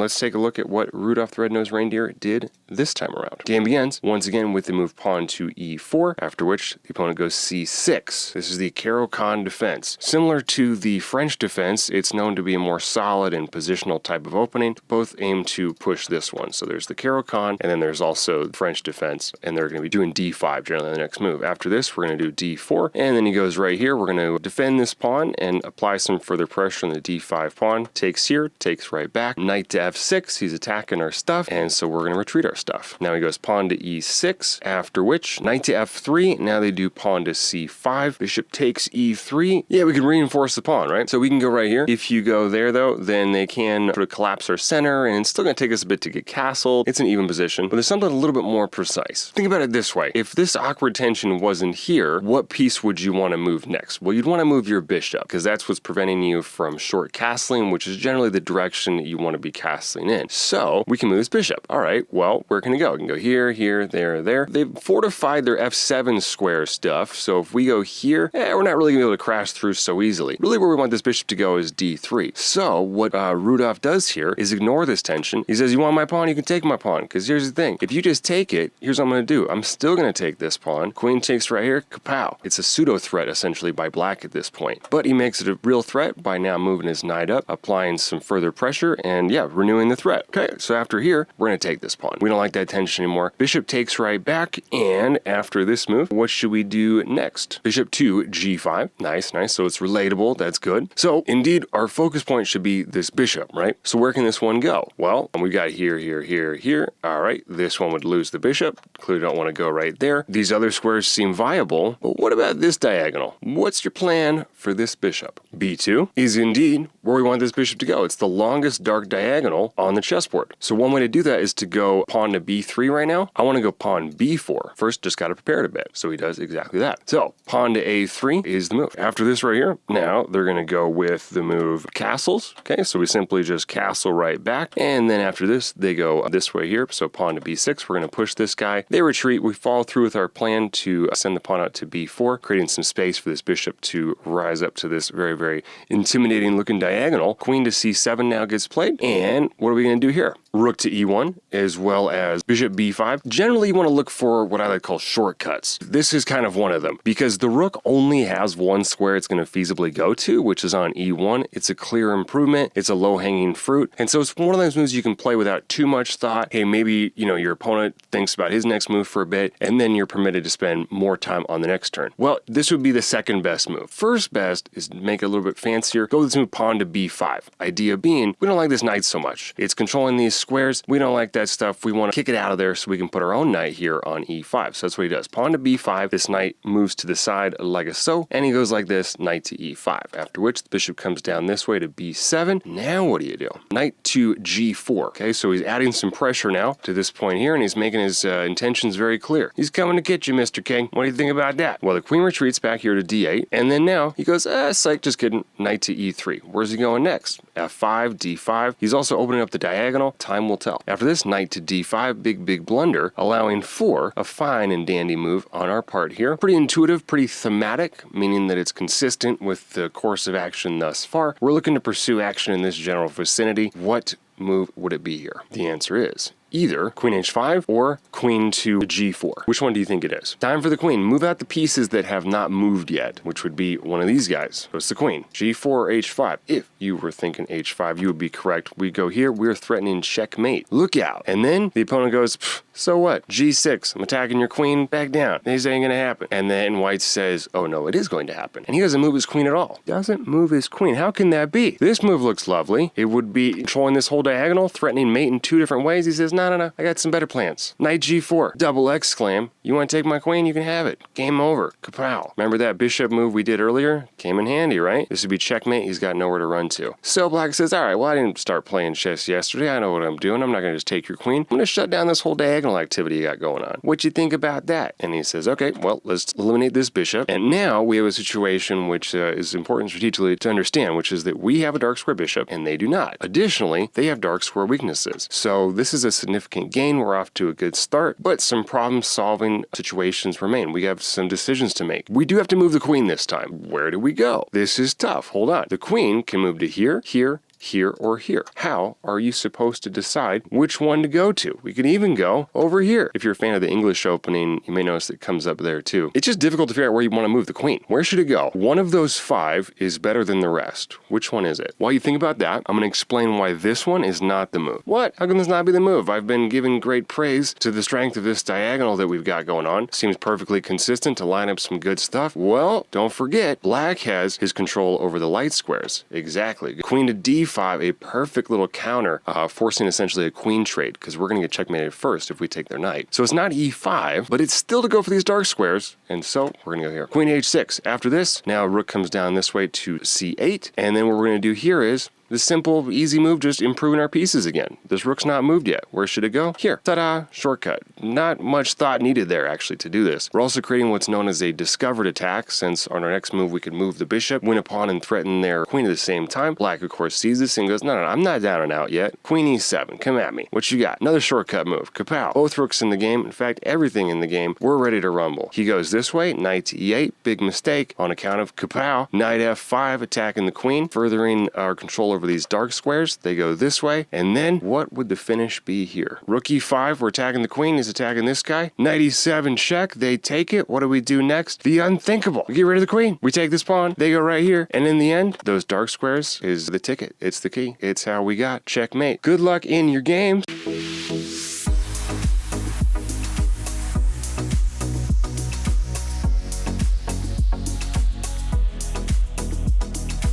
let's take a look at what Rudolf the Red-Nosed Reindeer did this time around. Game begins once again with the move pawn to e4, after which the opponent goes c6. This is the Caro-Kann defense. Similar to the French defense, it's known to be a more solid and positional type of opening. Both aim to push this one. So there's the Caro-Kann, and then there's also the French defense, and they're going to be doing d5 generally the next move. After this, we're going to do d4, and then he goes right here. We're going to defend this pawn and apply some further pressure on the d5 pawn. Takes here, takes right back. Knight to f6, he's attacking our stuff, and so we're going to retreat our stuff. Now he goes pawn to e6, after which knight to f3. Now they do pawn to c5. Bishop takes e3. Yeah, we can reinforce the pawn, right? So we can go right here. If you go there, though, then they can sort of collapse our center, and it's still going to take us a bit to get castled. It's an even position, but there's something a little bit more precise. Think about it this way. If this awkward tension wasn't here, what piece would you want to move next? Well, you'd want to move your bishop, because that's what's preventing you from short castling, which is generally the direction that you want to be castling in. So we can move this bishop. All right, well, where can it go? We can go here, here, there, there. They've fortified their f7 square stuff, so if we go here, we're not really going to be able to crash through so easily. Really where we want this bishop to go is d3. So what Rudolf does here is ignore this tension. He says, you want my pawn? You can take my pawn, because here's the thing. If you just take it, here's what I'm going to do. I'm still going to take this pawn. Queen takes right here, kapow. It's a pseudo threat essentially by black at this point, but he makes it a real threat by now moving his knight up, applying some further pressure, and yeah, renewing the threat. Okay, so after here, we're going to take this pawn. We don't like that tension anymore. Bishop takes right back, and after this move, what should we do next? Bishop to g5. Nice, nice. So it's relatable. That's good. So indeed, our focus point should be this bishop, right? So where can this one go? Well, we got here, here, here, here. All right, this one would lose the bishop. Clearly don't want to go right there. These other squares seem viable, but what about this diagonal? What's your plan for this bishop? b2 is indeed where we want this bishop to go. It's the longest dark diagonal on the chessboard. So one way to do that is to go pawn to b3 right now. I want to go pawn b4. First, just got to prepare it a bit. So he does exactly that. So pawn to a3 is the move. After this right here, now they're going to go with the move castles. Okay, so we simply just castle right back. And then after this, they go this way here. So pawn to b6, we're going to push this guy. They retreat. We follow through with our plan to send the pawn out to b4, creating some space for this bishop to rise up to this very, very intimidating looking diagonal. Queen to c7 now gets played. And what are we going to do here? Rook to e1, as well as bishop b5. Generally, you want to look for what I like to call shortcuts. This is kind of one of them, because the rook only has one square it's going to feasibly go to, which is on e1. It's a clear improvement. It's a low-hanging fruit. And so it's one of those moves you can play without too much thought. Hey, maybe, your opponent thinks about his next move for a bit, and then you're permitted to spend more time on the next turn. Well, this would be the second best move. First best is to make it a little bit fancier. Go with this move pawn to b5. Idea being, we don't like this knight so much. It's controlling these squares. We don't like that stuff. We want to kick it out of there so we can put our own knight here on e5. So that's what he does. Pawn to b5. This knight moves to the side like a so, and he goes like this, knight to e5. After which the bishop comes down this way to b7. Now what do you do? Knight to g4. Okay, so he's adding some pressure now to this point here, and he's making his intentions very clear. He's coming to get you, Mr. King. What do you think about that? Well, the queen retreats back here to d8, and then now he goes, psych, just kidding, knight to e3. Where's he going next? f5, d5. He's also opening up the diagonal. Time will tell. After this, knight to d5, big blunder, allowing for a fine and dandy move on our part here. Pretty intuitive, pretty thematic, meaning that it's consistent with the course of action thus far. We're looking to pursue action in this general vicinity. What move would it be here? The answer is either queen h5 or queen to g4. Which one do you think it is? Time for the queen. Move out the pieces that have not moved yet, which would be one of these guys. So it's the queen. g4 or h5. If you were thinking h5, you would be correct. We go here. We're threatening checkmate. Look out. And then the opponent goes, so what? g6. I'm attacking your queen. Back down. This ain't gonna happen. And then white says, oh no, it is going to happen. And he doesn't move his queen at all. Doesn't move his queen. How can that be? This move looks lovely. It would be controlling this whole diagonal, threatening mate in two different ways. He says, no, I got some better plans. Knight g4, double exclaim. You want to take my queen? You can have it. Game over. Kapow. Remember that bishop move we did earlier? Came in handy, right? This would be checkmate. He's got nowhere to run to. So black says, all right, well, I didn't start playing chess yesterday. I know what I'm doing. I'm not going to just take your queen. I'm going to shut down this whole diagonal activity you got going on. What you think about that? And he says, okay, well, let's eliminate this bishop. And now we have a situation which is important strategically to understand, which is that we have a dark square bishop and they do not. Additionally, they have dark square weaknesses. So this is a significant gain. We're off to a good start, but some problem-solving situations remain. We have some decisions to make. We do have to move the queen this time. Where do we go? This is tough. Hold on. The queen can move to here, here, here or here. How are you supposed to decide which one to go to? We could even go over here. If you're a fan of the English opening, you may notice it comes up there too. It's just difficult to figure out where you want to move the queen. Where should it go? One of those 5 is better than the rest. Which one is it? While you think about that, I'm going to explain why this one is not the move. What? How can this not be the move? I've been giving great praise to the strength of this diagonal that we've got going on. Seems perfectly consistent to line up some good stuff. Well, don't forget, black has his control over the light squares. Exactly. Queen to d5, a perfect little counter, forcing essentially a queen trade, because we're going to get checkmated first if we take their knight. So it's not e5, but it's still to go for these dark squares, and so we're going to go here. Queen h6. After this, now rook comes down this way to c8, and then what we're going to do here is the simple, easy move, just improving our pieces again. This rook's not moved yet. Where should it go? Here. Ta-da! Shortcut. Not much thought needed there, actually, to do this. We're also creating what's known as a discovered attack, since on our next move we could move the bishop, win a pawn, and threaten their queen at the same time. Black, of course, sees this and goes, no, I'm not down and out yet. Queen e7. Come at me. What you got? Another shortcut move. Kapow. Both rooks in the game. In fact, everything in the game. We're ready to rumble. He goes this way. Knight to e8. Big mistake on account of kapow. Knight f5, attacking the queen, furthering our control over these dark squares. They go this way, and then what would the finish be here? Rook e5, we're attacking the queen, he's attacking this guy. Knight e7 check, they take it. What do we do next? The unthinkable. We get rid of the queen. We take this pawn, they go right here, and in the end, those dark squares is the ticket. It's the key. It's how we got checkmate. Good luck in your games.